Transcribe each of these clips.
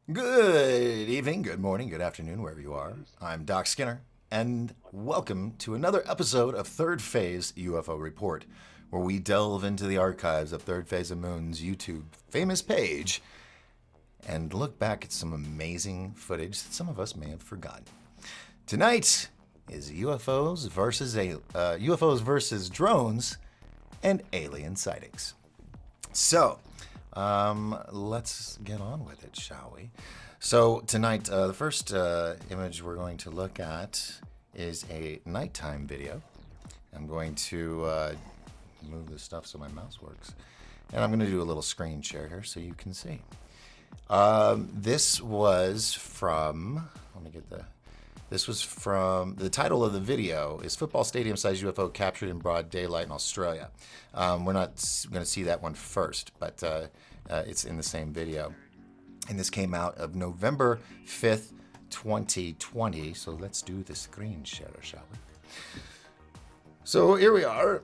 Good evening, good morning, good afternoon, wherever you are. I'm Doc Skinner, and welcome to another episode of Third Phase UFO Report, where we delve into the archives of Third Phase of Moon's YouTube famous page and look back at some amazing footage that some of us may have forgotten. Tonight is UFOs versus drones and alien sightings. So, let's get on with it, shall we? So tonight, the first image we're going to look at is a nighttime video. I'm going to move this stuff so my mouse works. And I'm going to do a little screen share here so you can see. This was from, the title of the video is Football Stadium-Sized UFO Captured in Broad Daylight in Australia. We're not going to see that one first, but it's in the same video. And this came out of November 5th, 2020. So let's do the screen share, shall we? So here we are.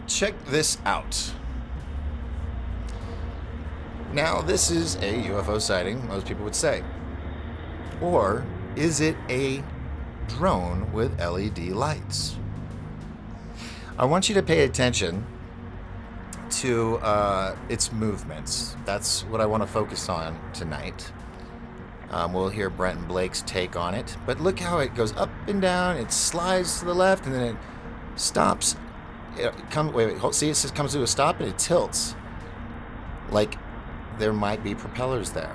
Check this out. Now, this is a UFO sighting, most people would say. Or is it a drone with LED lights? I want you to pay attention to its movements. That's what I want to focus on tonight. We'll hear Brent and Blake's take on it. But look how it goes up and down. It slides to the left and then it stops. See, it comes to a stop and it tilts. Like there might be propellers there.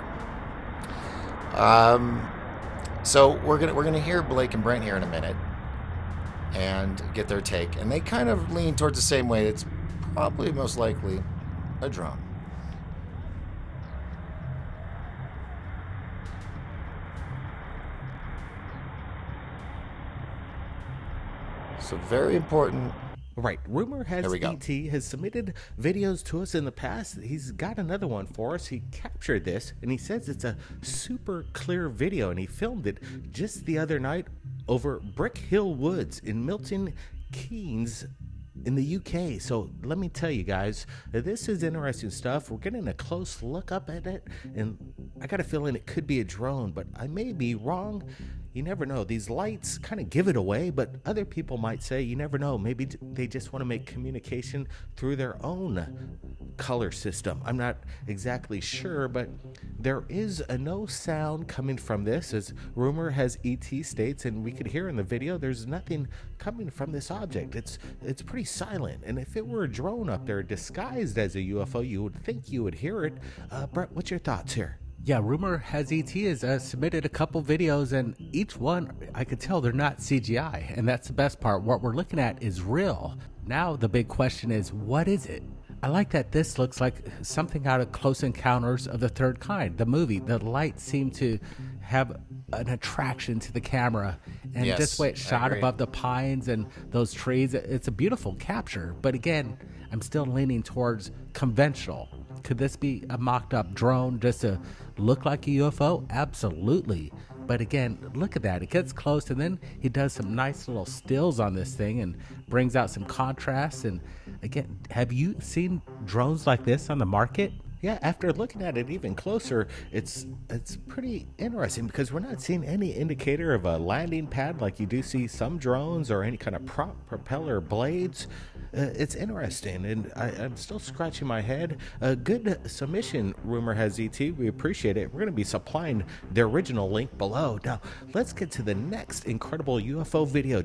So we're gonna hear Blake and Brent here in a minute and get their take. And they kind of lean towards the same way. It's probably most likely a drone. So very important. Right. Rumor has There we go. ET has submitted videos to us in the past. He's got another one for us. He captured this, and he says it's a super clear video, and he filmed it just the other night over Brick Hill Woods in Milton Keynes in the UK. So let me tell you guys, this is interesting stuff. We're getting a close look up at it, and I got a feeling it could be a drone, but I may be wrong. You never know. These lights kind of give it away, but other people might say, you never know. Maybe they just want to make communication through their own color system. I'm not exactly sure, but there is a no sound coming from this, as rumor has ET states, and we could hear in the video, there's nothing coming from this object. It's pretty silent, and if it were a drone up there disguised as a UFO, you would think you would hear it. Brett, what's your thoughts here? Yeah, rumor has ET has submitted a couple videos, and each one, I could tell they're not CGI, and that's the best part. What we're looking at is real. Now the big question is, what is it? I like that this looks like something out of Close Encounters of the Third Kind, the movie. The lights seem to have an attraction to the camera, and Yes, this way it's I shot agree. above the pines and those trees. It's a beautiful capture, but again, I'm still leaning towards conventional. Could this be a mocked-up drone just to look like a UFO? Absolutely. But again, look at that. It gets close, and then he does some nice little stills on this thing and brings out some contrast. And again, have you seen drones like this on the market? Yeah, after looking at it even closer, it's pretty interesting because we're not seeing any indicator of a landing pad like you do see some drones or any kind of propeller blades. It's interesting, and I'm still scratching my head. A good submission, rumor has ET. We appreciate it. We're going to be supplying the original link below. Now, let's get to the next incredible UFO video.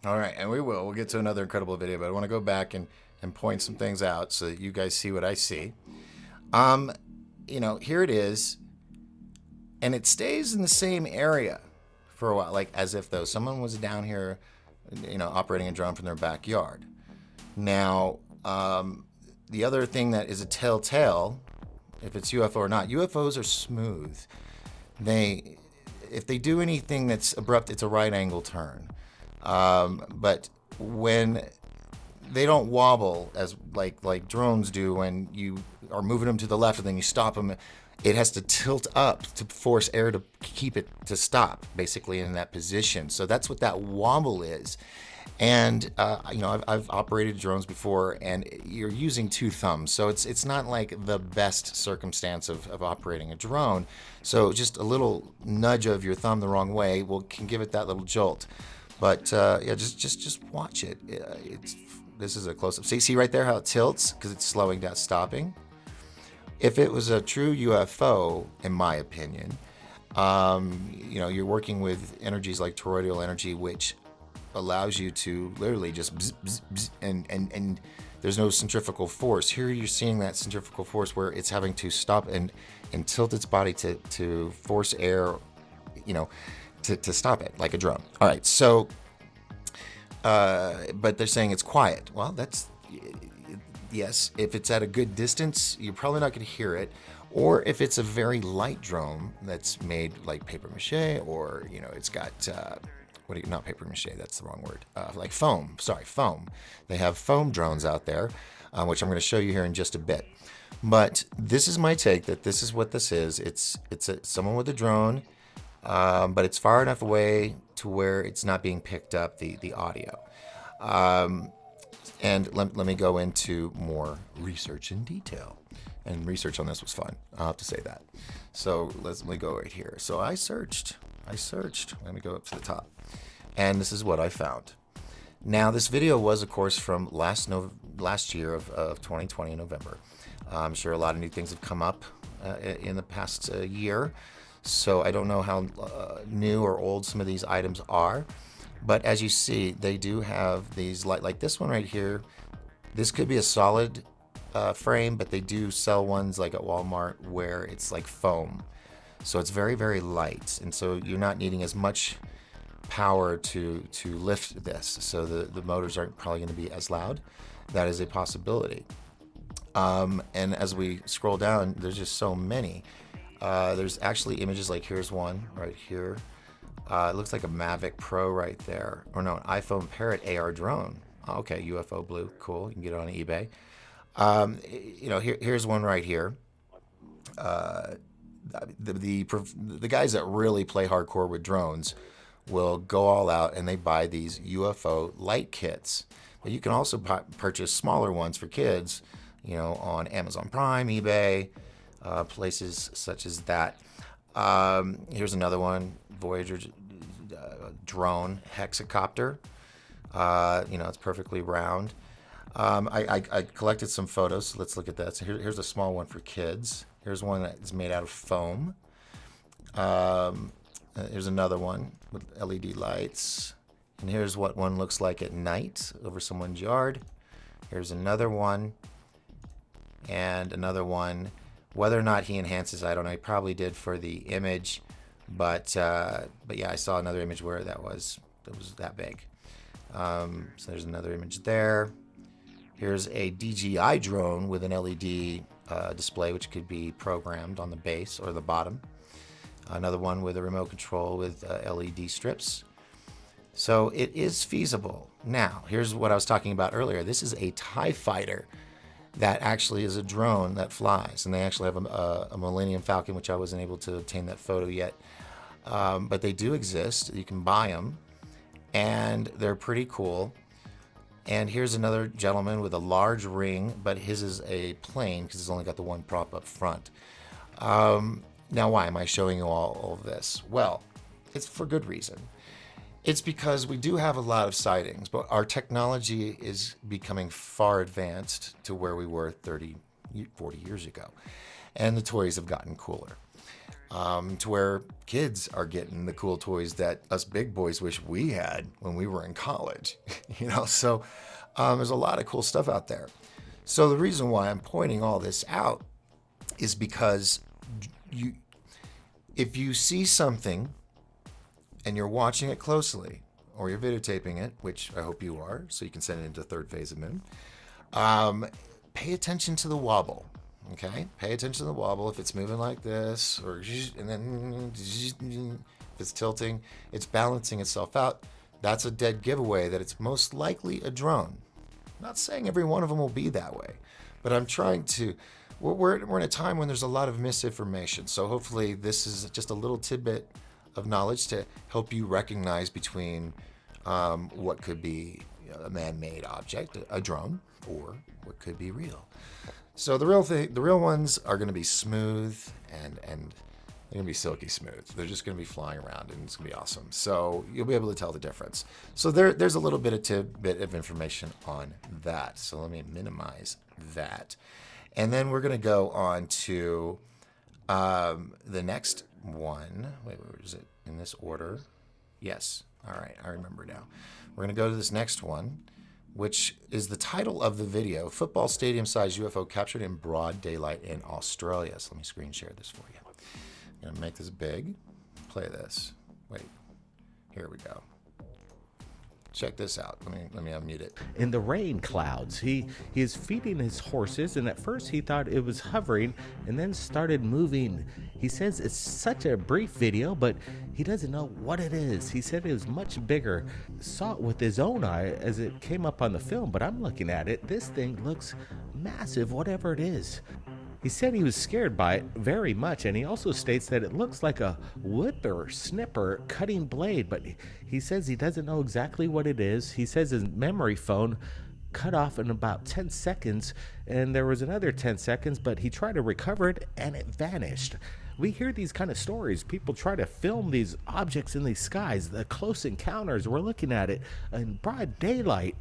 All right, and we'll get to another incredible video, but I want to go back and point some things out so that you guys see what I see. Here it is, and it stays in the same area for a while, like as if though someone was down here, operating a drone from their backyard. Now, the other thing that is a telltale, if it's UFO or not, UFOs are smooth. If they do anything that's abrupt, it's a right angle turn. But when they don't wobble as like drones do when you are moving them to the left and then you stop them, it has to tilt up to force air to keep it to stop, basically in that position. So that's what that wobble is. And I've operated drones before, and you're using two thumbs, so it's not like the best circumstance of operating a drone. So just a little nudge of your thumb the wrong way can give it that little jolt. But yeah, just watch it. This is a close up. See right there how it tilts because it's slowing down, stopping. If it was a true UFO, in my opinion, you're working with energies like toroidal energy, which allows you to literally just bzz, bzz, bzz, and there's no centrifugal force. Here you're seeing that centrifugal force where it's having to stop and tilt its body to force air, to stop it like a drone. All right, so but they're saying it's quiet. Well, that's yes, if it's at a good distance, you're probably not going to hear it. Or if it's a very light drone that's made like paper mache, or it's got not paper mache, that's the wrong word. Like foam. Sorry, foam. They have foam drones out there, which I'm going to show you here in just a bit. But this is my take that this is what this is. It's someone with a drone, but it's far enough away to where it's not being picked up, the audio. And let me go into more research in detail. And research on this was fun. I'll have to say that. So let me go right here. So I searched. Let me go up to the top. And this is what I found. Now, this video was, of course, from last year of 2020 in November. I'm sure a lot of new things have come up in the past year. So I don't know how new or old some of these items are. But as you see, they do have these, like this one right here. This could be a solid frame, but they do sell ones like at Walmart where it's like foam. So it's very, very light. And so you're not needing as much power to lift this. So the motors aren't probably going to be as loud. That is a possibility. And as we scroll down, there's just so many. There's actually images like here's one right here. It looks like a Mavic Pro right there. Or no, an iPhone Parrot AR drone. Okay, UFO blue. Cool. You can get it on eBay. Here's one right here. The guys that really play hardcore with drones will go all out and they buy these UFO light kits. But you can also purchase smaller ones for kids, on Amazon Prime, eBay, places such as that. Here's another one, Voyager drone hexacopter. It's perfectly round. I collected some photos, so let's look at that. So here's a small one for kids. Here's one that's made out of foam. Here's another one with LED lights. And here's what one looks like at night over someone's yard. Here's another one. And another one. Whether or not he enhances, I don't know. He probably did for the image. But yeah, I saw another image where that was that big. So there's another image there. Here's a DJI drone with an LED display, which could be programmed on the base or the bottom. Another one with a remote control with LED strips. So it is feasible. Now, here's what I was talking about earlier. This is a TIE fighter that actually is a drone that flies. And they actually have a Millennium Falcon, which I wasn't able to obtain that photo yet. But they do exist. You can buy them. And they're pretty cool. And here's another gentleman with a large ring, but his is a plane because it's only got the one prop up front. Now, why am I showing you all of this? Well, it's for good reason. It's because we do have a lot of sightings, but our technology is becoming far advanced to where we were 30, 40 years ago. And the toys have gotten cooler. To where kids are getting the cool toys that us big boys wish we had when we were in college. So there's a lot of cool stuff out there. So the reason why I'm pointing all this out is because if you see something and you're watching it closely, or you're videotaping it, which I hope you are, so you can send it into third phase of moon, pay attention to the wobble. Okay, pay attention to the wobble. If it's moving like this, and then if it's tilting, it's balancing itself out. That's a dead giveaway that it's most likely a drone. I'm not saying every one of them will be that way, but I'm trying to. We're in a time when there's a lot of misinformation, so hopefully this is just a little tidbit of knowledge to help you recognize between what could be a man-made object, a drone, or what could be real. So the real ones are going to be smooth and they're going to be silky smooth. They're just going to be flying around and it's going to be awesome. So you'll be able to tell the difference. So there's a little bit of tidbit of information on that. So let me minimize that. And then we're going to go on to the next one. Wait, where is it? In this order? Yes. All right, I remember now. We're going to go to this next one, which is the title of the video, Football Stadium-Sized UFO Captured in Broad Daylight in Australia. So let me screen share this for you. I'm going to make this big. Play this. Wait. Here we go. Check this out. Let me unmute it. In the rain clouds, he is feeding his horses, and at first he thought it was hovering and then started moving. He says it's such a brief video, but he doesn't know what it is. He said it was much bigger. Saw it with his own eye as it came up on the film, but I'm looking at it. This thing looks massive, whatever it is. He said he was scared by it very much, and he also states that it looks like a whippersnipper cutting blade, but he says he doesn't know exactly what it is. He says his memory phone cut off in about 10 seconds, and there was another 10 seconds, but he tried to recover it, and it vanished. We hear these kind of stories. People try to film these objects in the skies, the close encounters. We're looking at it in broad daylight,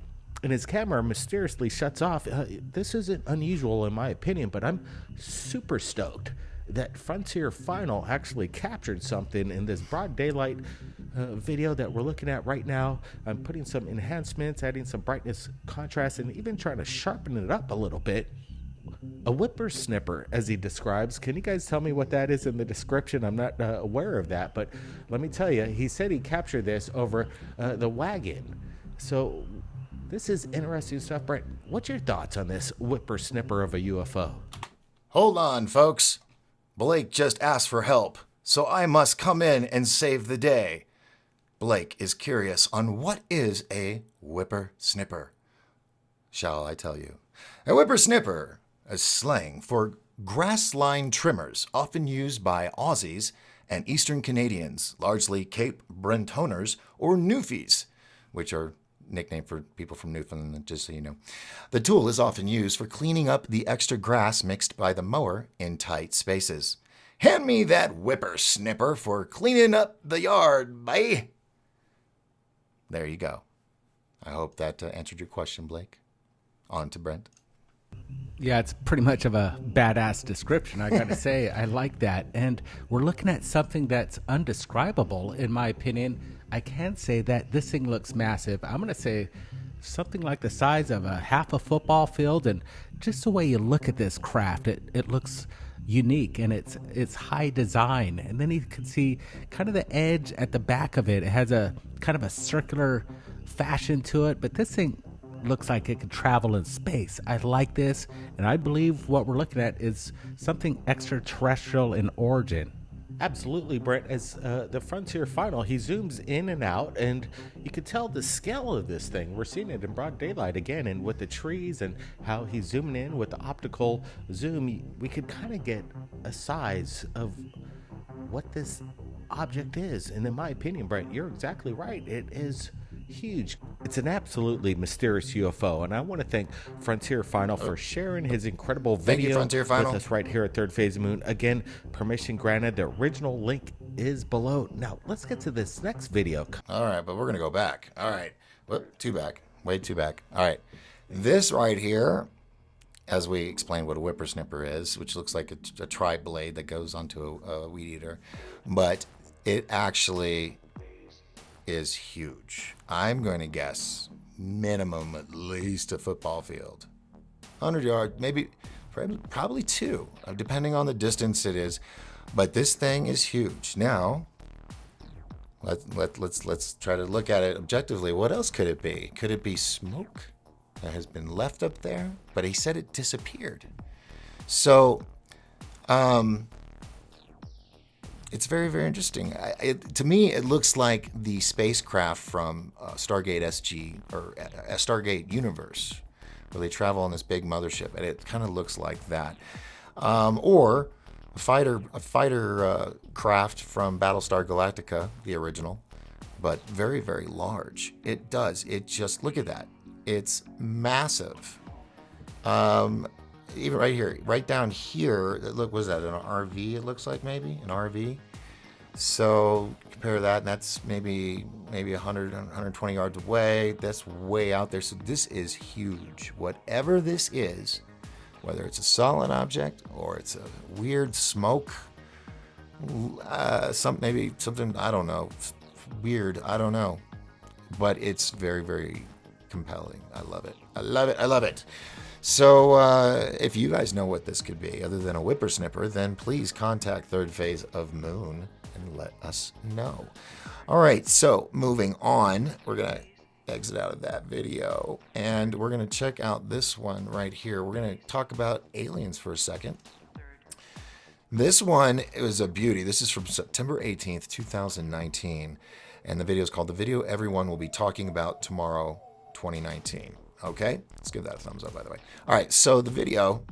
and his camera mysteriously shuts off. This isn't unusual in my opinion, but I'm super stoked that Frontier Final actually captured something in this broad daylight video that we're looking at right now. I'm putting some enhancements, adding some brightness, contrast, and even trying to sharpen it up a little bit. A whippersnipper, as he describes. Can you guys tell me what that is in the description? I'm not aware of that, but let me tell you, he said he captured this over the wagon. So this is interesting stuff. Brent, what's your thoughts on this whippersnipper of a UFO? Hold on, folks. Blake just asked for help, so I must come in and save the day. Blake is curious on what is a whippersnipper. Shall I tell you? A whippersnipper is slang for grass line trimmers, often used by Aussies and Eastern Canadians, largely Cape Bretoners or Newfies, which are nickname for people from Newfoundland, just so you know. The tool is often used for cleaning up the extra grass mixed by the mower in tight spaces. Hand me that whippersnipper for cleaning up the yard, bye. There you go. I hope that answered your question, Blake. On to Brent. Yeah, it's pretty much of a badass description, I gotta say. I like that. And we're looking at something that's undescribable, in my opinion. I can say that this thing looks massive. I'm gonna say something like the size of a half a football field, and just the way you look at this craft, it looks unique, and it's high design. And then you can see kind of the edge at the back of it. It has a kind of a circular fashion to it, but this thing looks like it could travel in space. I like this, and I believe what we're looking at is something extraterrestrial in origin. Absolutely, Brent. As the Frontier Final, he zooms in and out, and you can tell the scale of this thing. We're seeing it in broad daylight again, and with the trees and how he's zooming in with the optical zoom, we could kind of get a size of what this object is. And in my opinion, Brent, you're exactly right. It is huge. It's an absolutely mysterious UFO, and I want to thank Frontier Final for sharing his incredible video Frontier Final. with us right here at Third Phase of the Moon. Again, permission granted. The original link is below. Now, let's get to this next video. All right, but we're going to go back. All right. Whoop, too back. Way too back. All right. This right here, as we explained what a whippersnipper is, which looks like a tri-blade that goes onto a weed eater, but it actually is huge. I'm going to guess minimum at least a football field. 100 yards, maybe, probably two, depending on the distance it is. But this thing is huge. Now, let's try to look at it objectively. What else could it be? Could it be smoke that has been left up there? But he said it disappeared. So, it's very, very interesting. To me, it looks like the spacecraft from Stargate SG or Stargate Universe, where they travel on this big mothership, and it kind of looks like that. Or a fighter craft from Battlestar Galactica, the original, but very, very large. It does. It just, look at that. It's massive. Even right here, right down here, look, what is that, an RV it looks like, maybe? An RV? So compare that, and that's maybe 100, 120 yards away. That's way out there. So this is huge. Whatever this is, whether it's a solid object or it's a weird smoke, maybe something, I don't know, weird, I don't know. But it's very, very compelling. I love it. I love it. I love it. So if you guys know what this could be, other than a whippersnipper, then please contact Third Phase of Moon and let us know. All right, so moving on, we're going to exit out of that video, and we're going to check out this one right here. We're going to talk about aliens for a second. This one is a beauty. This is from September 18th, 2019, and the video is called The Video Everyone Will Be Talking About Tomorrow 2019. Okay, let's give that a thumbs up, by the way. All right, so the video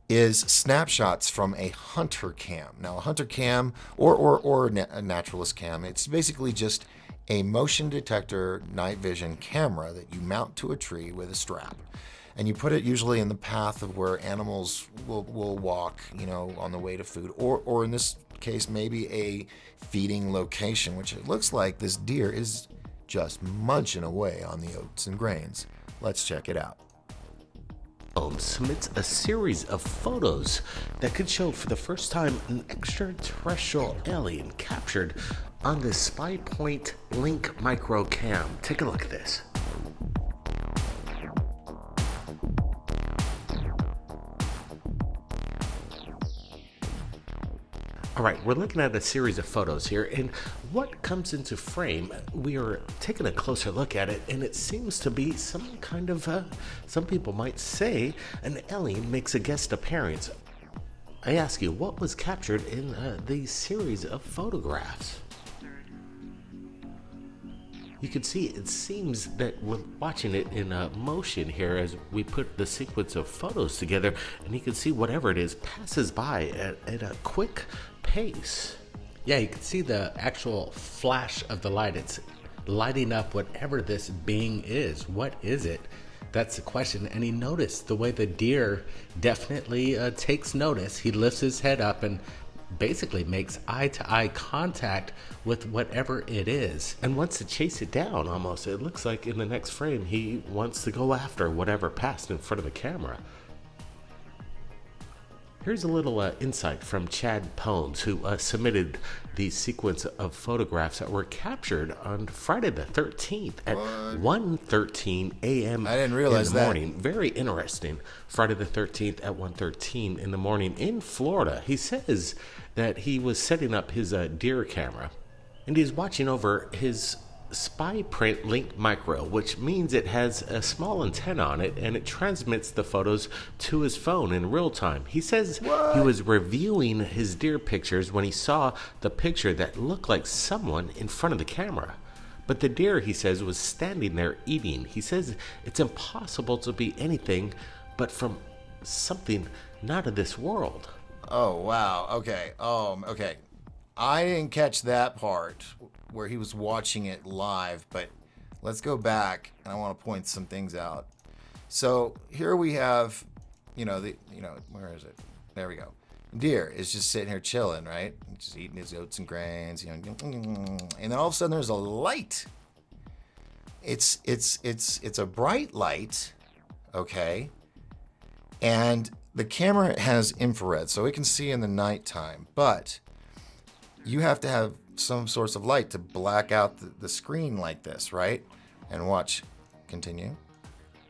is snapshots from a hunter cam. Now, a hunter cam or a naturalist cam, it's basically just a motion detector night vision camera that you mount to a tree with a strap. And you put it usually in the path of where animals will walk, you know, on the way to food, or in this case, maybe a feeding location, which it looks like this deer is just munching away on the oats and grains. Let's check it out. Submits a series of photos that could show for the first time an extraterrestrial alien captured on the Spy Point Link micro cam. Take a look at this. All right, we're looking at a series of photos here, and what comes into frame, we are taking a closer look at it, and it seems to be some kind of, some people might say, an alien makes a guest appearance. I ask you, what was captured in the series of photographs? You can see it seems that we're watching it in motion here as we put the sequence of photos together, and you can see whatever it is passes by at a quick pace. Yeah, you can see the actual flash of the light. It's lighting up whatever this being is. What is it? That's the question. And he noticed the way the deer definitely takes notice. He lifts his head up and basically makes eye-to-eye contact with whatever it is And wants to chase it down almost. It looks like in the next frame he wants to go after whatever passed in front of the camera. Here's a little insight from Chad Pones, who submitted the sequence of photographs that were captured on Friday the 13th at 1:13 a.m. I didn't realize in the that. morning. Very interesting. Friday the 13th at 1:13 in the morning in Florida. He says that he was setting up his deer camera, and he's watching over his Spy Print Link Micro, which means it has a small antenna on it, and it transmits the photos to his phone in real time. He says he was reviewing his deer pictures when he saw the picture that looked like someone in front of the camera. But the deer, he says, was standing there eating. He says it's impossible to be anything but from something not of this world. Oh, wow. Okay. Okay. I didn't catch that part where he was watching it live, but let's go back, and I want to point some things out. So here we have, where is it? There we go. Deer is just sitting here chilling, right? Just eating his oats and grains, and then all of a sudden there's a light. It's a bright light, okay? And the camera has infrared, so it can see in the nighttime, but you have to have some source of light to black out the screen like this, right? And watch, continue.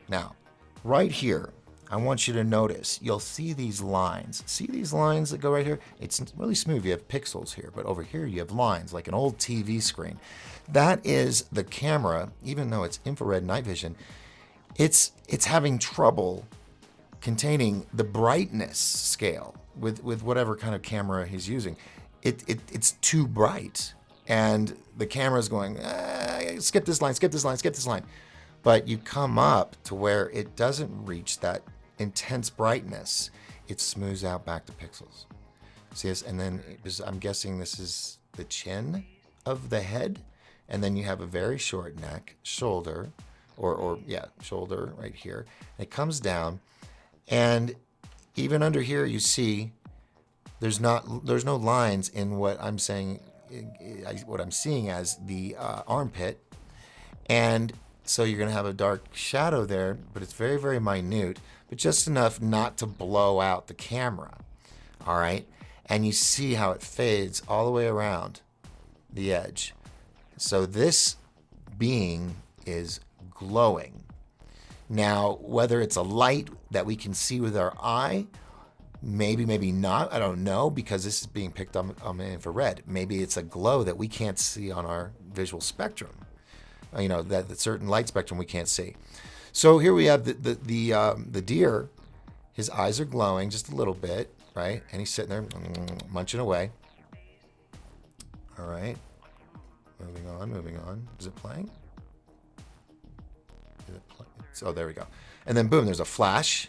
Now, right here, I want you to notice, you'll see these lines. See these lines that go right here? It's really smooth, you have pixels here, but over here you have lines, like an old TV screen. That is the camera, even though it's infrared night vision, it's having trouble containing the brightness scale with whatever kind of camera he's using. It's too bright, and the camera's going, skip this line, skip this line, skip this line. But you come up to where it doesn't reach that intense brightness. It smooths out back to pixels. See this? And then I'm guessing this is the chin of the head. and then you have a very short neck, shoulder, or shoulder right here. And it comes down, and even under here you see there's no lines in what I'm saying, what I'm seeing as the armpit, and so you're going to have a dark shadow there, but it's very, very minute, but just enough not to blow out the camera. All right, and you see how it fades all the way around the edge. So this being is glowing. Now, whether it's a light that we can see with our eye, maybe not, I don't know, because this is being picked up on infrared. Maybe it's a glow that we can't see on our visual spectrum. That certain light spectrum we can't see. So here we have the deer. His eyes are glowing just a little bit, right? And he's sitting there munching away. All right. Moving on. Is it playing? Oh, there we go. And then boom, there's a flash.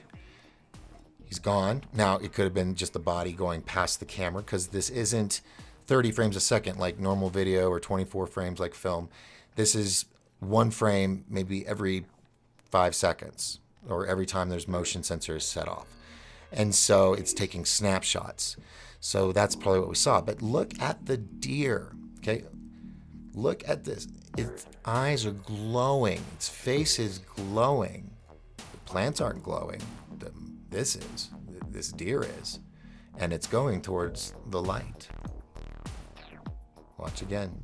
He's gone. Now, it could have been just the body going past the camera, because this isn't 30 frames a second like normal video, or 24 frames like film. This is one frame maybe every 5 seconds, or every time there's motion sensor is set off. And so it's taking snapshots. So that's probably what we saw. But look at the deer, okay? Look at this. Its eyes are glowing. Its face is glowing. The plants aren't glowing. This deer is. And it's going towards the light. Watch again.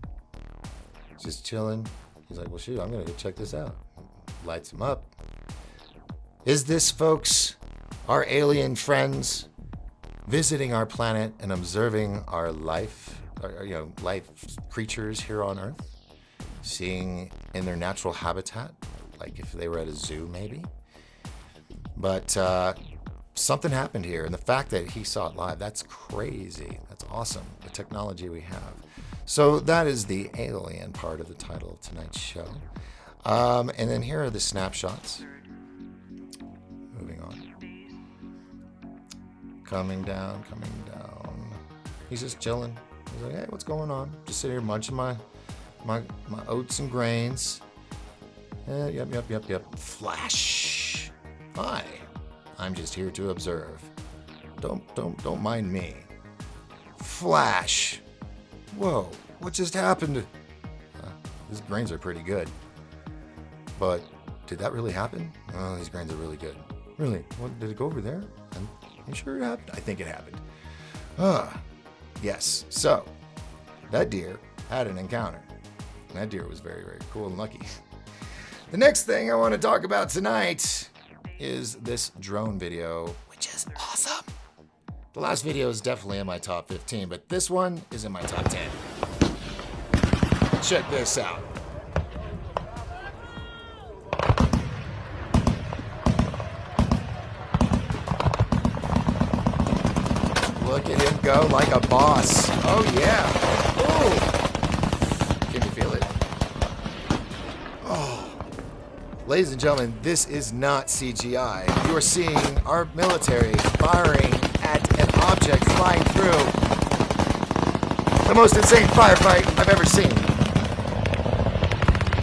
Just chilling. He's like, well, shoot, I'm going to go check this out. Lights him up. Is this, folks, our alien friends visiting our planet and observing our life creatures here on Earth? Seeing in their natural habitat, like if they were at a zoo, maybe. But something happened here, and the fact that he saw it live, that's crazy. That's awesome, the technology we have. So that is the alien part of the title of tonight's show. And then here are the snapshots. Moving on. Coming down. He's just chilling. He's like, hey, what's going on? Just sitting here munching my oats and grains. Yep. Flash. Hi. I'm just here to observe. Don't mind me. Flash. Whoa, what just happened? These grains are pretty good. But did that really happen? Oh, these grains are really good. Really? What, did it go over there? I'm sure it happened. I think it happened. Yes. So, that deer had an encounter. And that deer was very, very cool and lucky. The next thing I want to talk about tonight is this drone video, which is awesome. The last video is definitely in my top 15, but this one is in my top 10. Check this out. Look at him go like a boss. Oh yeah. Ooh. Can you feel it? Oh. Ladies and gentlemen, this is not CGI. You are seeing our military firing at an object flying through the most insane firefight I've ever seen.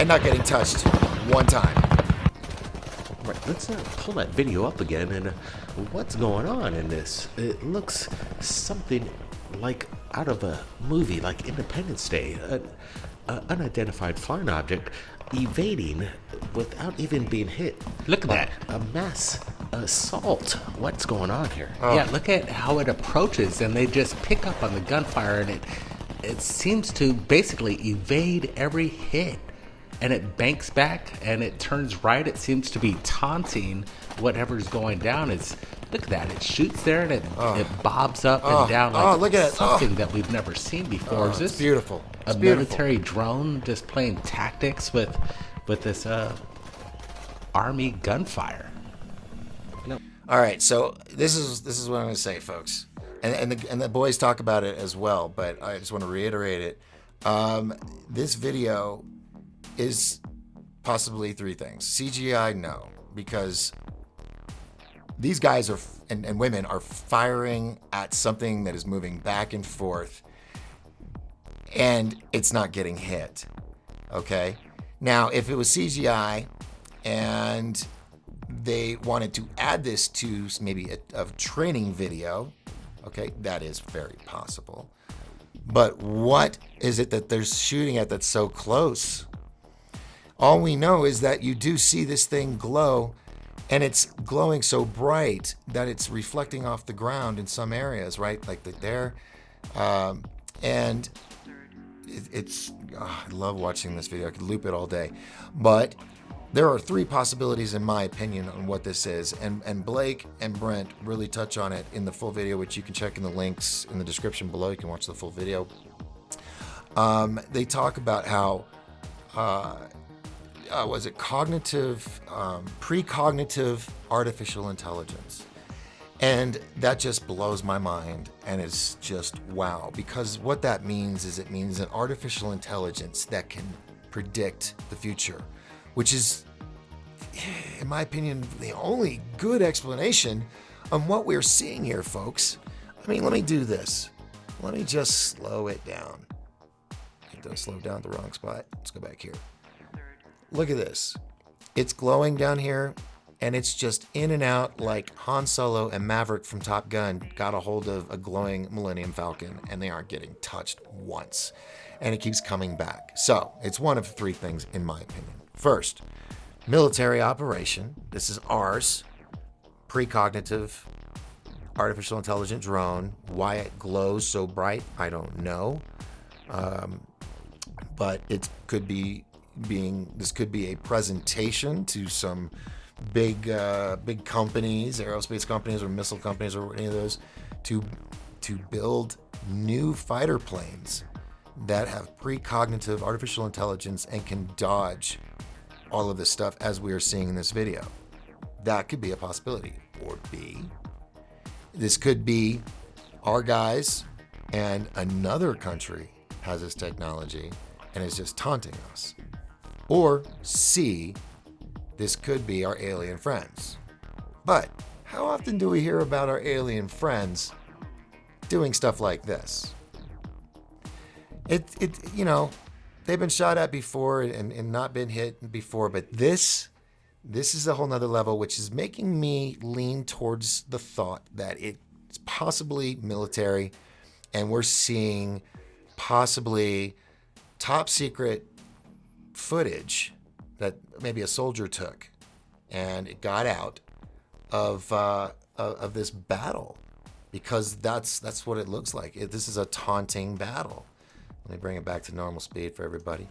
And not getting touched one time. Right, let's pull that video up again, and what's going on in this? It looks something like out of a movie like Independence Day. An unidentified flying object evading without even being hit. Look at that. A mass assault. What's going on here? Oh. Yeah, look at how it approaches, and they just pick up on the gunfire, and it seems to basically evade every hit. And it banks back, and it turns right. It seems to be taunting whatever's going down. Look at that. It shoots there, and it bobs up and down like look at something that we've never seen before. Is this it's beautiful. It's a beautiful. military drone just playing tactics with this army gunfire? All right, so this is what I'm going to say, folks, and the boys talk about it as well, but I just want to reiterate it. This video is possibly three things. CGI, no, because these guys are and women are firing at something that is moving back and forth, and it's not getting hit. Okay. Now, if it was CGI and they wanted to add this to maybe a training video, okay, that is very possible. But what is it that they're shooting at that's so close? All we know is that you do see this thing glow, and it's glowing so bright that it's reflecting off the ground in some areas, right? Like there. And it's I love watching this video. I could loop it all day. But there are three possibilities, in my opinion, on what this is. And Blake and Brent really touch on it in the full video, which you can check in the links in the description below. You can watch the full video. They talk about how, was it cognitive, precognitive artificial intelligence. And that just blows my mind, and it's just wow. Because what that means is it means an artificial intelligence that can predict the future, which is, in my opinion, the only good explanation of what we're seeing here, folks. I mean, let me do this. Let me just slow it down. Don't slow down at the wrong spot. Let's go back here. Look at this. It's glowing down here, and it's just in and out like Han Solo and Maverick from Top Gun got a hold of a glowing Millennium Falcon, and they aren't getting touched once. And it keeps coming back. So it's one of three things, in my opinion. First, military operation. This is ours. Precognitive artificial intelligent drone. Why it glows so bright, I don't know. But it could be this could be a presentation to some big companies, aerospace companies or missile companies or any of those, to build new fighter planes that have precognitive artificial intelligence and can dodge all of this stuff as we are seeing in this video. That could be a possibility. Or B, this could be our guys and another country has this technology and is just taunting us. Or C, this could be our alien friends. But how often do we hear about our alien friends doing stuff like this? You know, they've been shot at before and not been hit before, but this is a whole nother level, which is making me lean towards the thought that it's possibly military, and we're seeing possibly top secret footage that maybe a soldier took, and it got out of this battle, because that's what it looks like. This is a taunting battle. Let me bring it back to normal speed for everybody.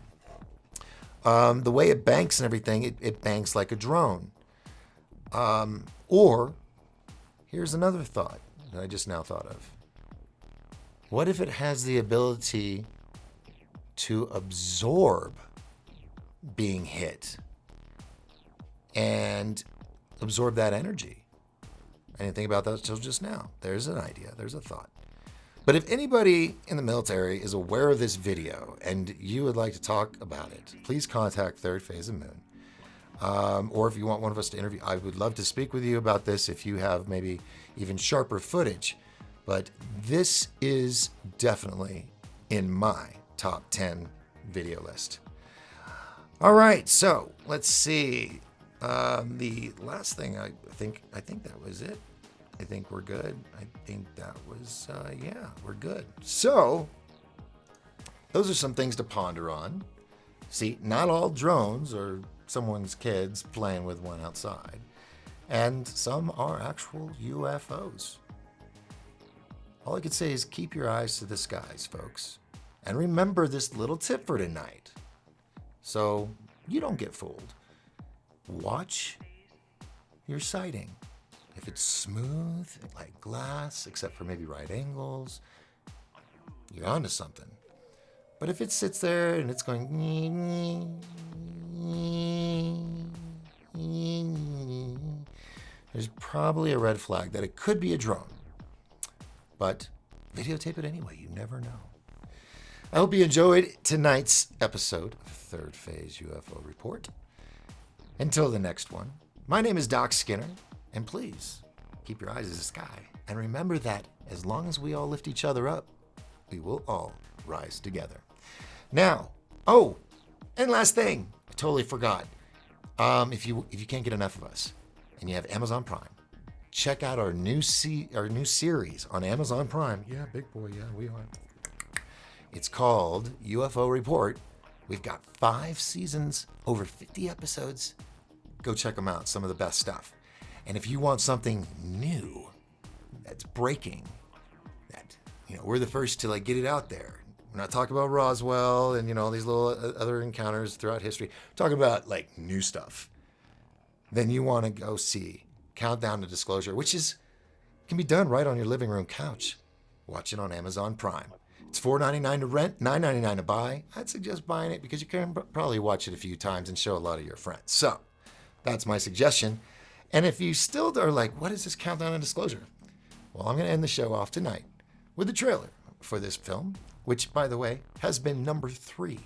The way it banks and everything, it banks like a drone. Or here's another thought that I just now thought of. What if it has the ability to absorb being hit and absorb that energy? I didn't think about that until just now. There's an idea. There's a thought. But if anybody in the military is aware of this video and you would like to talk about it, please contact Third Phase of Moon. Or if you want one of us to interview, I would love to speak with you about this if you have maybe even sharper footage. But this is definitely in my top 10 video list. All right, so let's see. The last thing, I think that was it. I think we're good. I think that was, yeah, we're good. So those are some things to ponder on. See, not all drones are someone's kids playing with one outside. And some are actual UFOs. All I could say is keep your eyes to the skies, folks. And remember this little tip for tonight, so you don't get fooled. Watch your sighting. If it's smooth, like glass, except for maybe right angles, you're onto something. But if it sits there and it's going, there's probably a red flag that it could be a drone. But videotape it anyway, you never know. I hope you enjoyed tonight's episode of Third Phase UFO Report. Until the next one, my name is Doc Skinner, and please keep your eyes to the sky. And remember that as long as we all lift each other up, we will all rise together. Now, And last thing, I totally forgot. If you can't get enough of us and you have Amazon Prime, check out our new series on Amazon Prime. Yeah, big boy, yeah, we are. It's called UFO Report. We've got 5 seasons, over 50 episodes. Go check them out, some of the best stuff. And if you want something new that's breaking, that, we're the first to get it out there. We're not talking about Roswell and, all these little other encounters throughout history. We're talking about new stuff. Then you want to go see Countdown to Disclosure, which can be done right on your living room couch. Watch it on Amazon Prime. It's $4.99 to rent, $9.99 to buy. I'd suggest buying it because you can probably watch it a few times and show a lot of your friends. So that's my suggestion. And if you still are like, what is this Countdown to Disclosure? Well, I'm going to end the show off tonight with a trailer for this film, which, by the way, has been number 3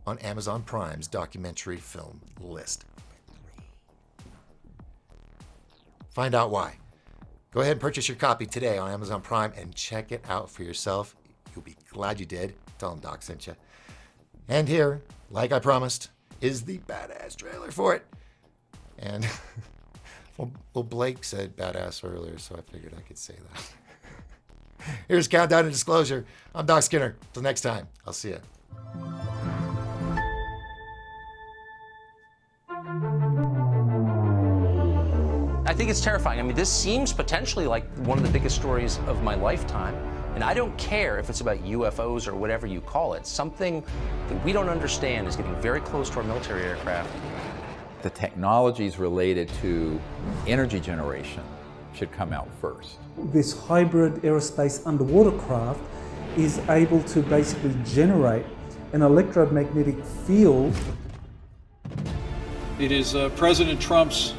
on Amazon Prime's documentary film list. Find out why. Go ahead and purchase your copy today on Amazon Prime and check it out for yourself. You'll be glad you did. Tell them Doc sent you. And here, like I promised, is the badass trailer for it. And, well, Blake said badass earlier, so I figured I could say that. Here's Countdown to Disclosure. I'm Doc Skinner. Till next time, I'll see you. I think it's terrifying. I mean, this seems potentially like one of the biggest stories of my lifetime. And I don't care if it's about UFOs or whatever you call it. Something that we don't understand is getting very close to our military aircraft. The technologies related to energy generation should come out first. This hybrid aerospace underwater craft is able to basically generate an electromagnetic field. It is President Trump's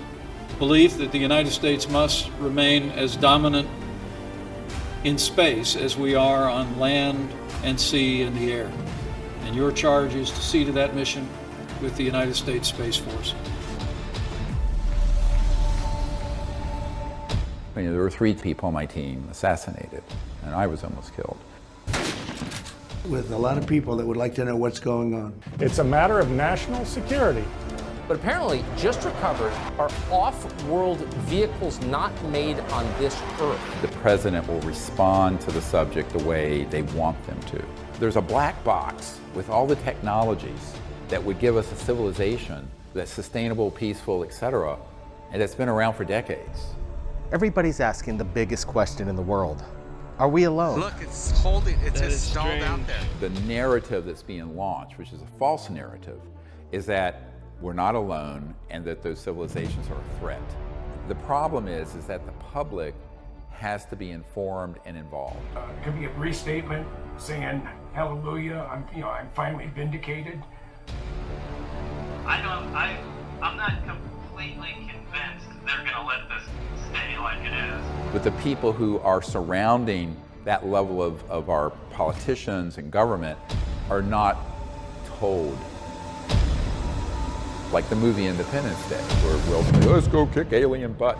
belief that the United States must remain as dominant in space as we are on land and sea and the air. And your charge is to see to that mission with the United States Space Force. There were 3 people on my team assassinated, and I was almost killed. With a lot of people that would like to know what's going on. It's a matter of national security. But apparently, just recovered are off-world vehicles not made on this Earth. The president will respond to the subject the way they want them to. There's a black box with all the technologies that would give us a civilization that's sustainable, peaceful, etc., and that's been around for decades. Everybody's asking the biggest question in the world. Are we alone? Look, it's just stalled out there. The narrative that's being launched, which is a false narrative, is that we're not alone and that those civilizations are a threat. The problem is that the public has to be informed and involved. Could be a brief statement saying, hallelujah, I'm finally vindicated. I'm not completely convinced they're going to let this stay like it is. But the people who are surrounding that level of our politicians and government are not told. Like the movie Independence Day, where Will say, let's go kick alien butt.